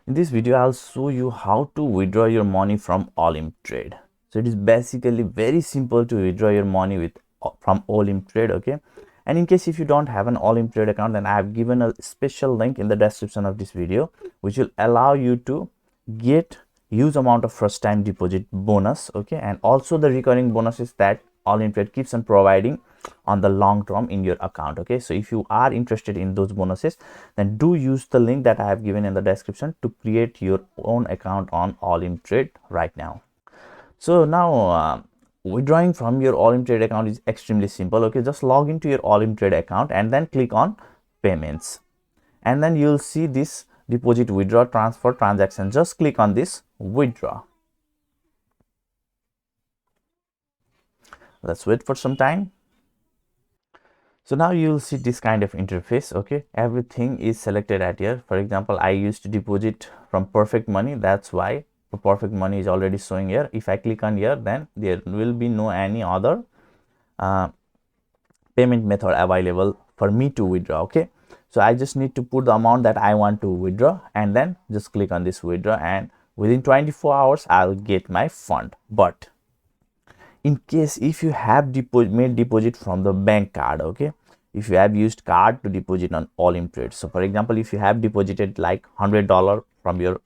In this video, I'll show you how to withdraw your money from Olymp Trade. So it is basically very simple to withdraw your money from Olymp Trade, okay? And in case if you don't have an Olymp Trade account, then I have given a special link in the description of this video, which will allow you to get huge amount of first time deposit bonus, okay? And also the recurring bonuses that Olymp Trade keeps on providing on the long term in your account, okay? So if you are interested in those bonuses, then do use the link that I have given in the description to create your own account on Olymp Trade right now. So now withdrawing from your Olymp Trade account is extremely simple, okay? Just log into your Olymp Trade account and then click on payments, and then you'll see this deposit, withdraw, transfer, transaction. Just click on this withdraw. Let's wait for some time. So now you'll see this kind of interface, okay? Everything is selected at here. For example, I used to deposit from Perfect Money, that's why the Perfect Money is already showing here. If I click on here, then there will be no any other payment method available for me to withdraw, okay? So I just need to put the amount that I want to withdraw and then just click on this withdraw, and within 24 hours I'll get my fund. But in case if you have made deposit from the bank card, okay, if you have used card to deposit on Olymp Trade, so for example, if you have deposited like $100 from your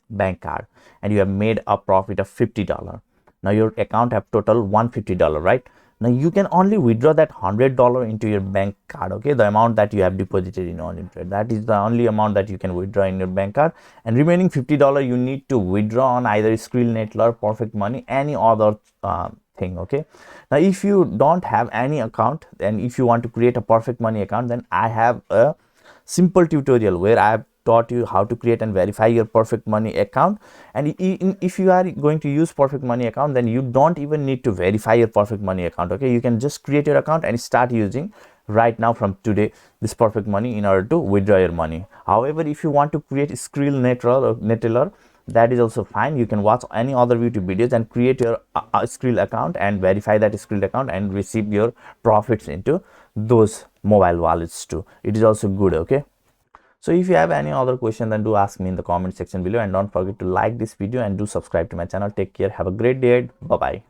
bank card and you have made a profit of $50, now your account have total $150, right? Now you can only withdraw that $100 into your bank card, okay? The amount that you have deposited in Olymp Trade, that is the only amount that you can withdraw in your bank card, and remaining $50 you need to withdraw on either Skrill, Netlr, Perfect Money, any other thing, okay? Now if you don't have any account, then if you want to create a Perfect Money account, then I have a simple tutorial where I have taught you how to create and verify your Perfect Money account. And if you are going to use Perfect Money account, then you don't even need to verify your Perfect Money account, okay? You can just create your account and start using right now from today this Perfect Money in order to withdraw your money. However, if you want to create Skrill, Netlr, that is also fine. You can watch any other YouTube videos and create your Skrill account and verify that Skrill account and receive your profits into those mobile wallets too. It is also good, okay? So if you have any other question, then do ask me in the comment section below, and don't forget to like this video and do subscribe to my channel. Take care, have a great day. Bye bye.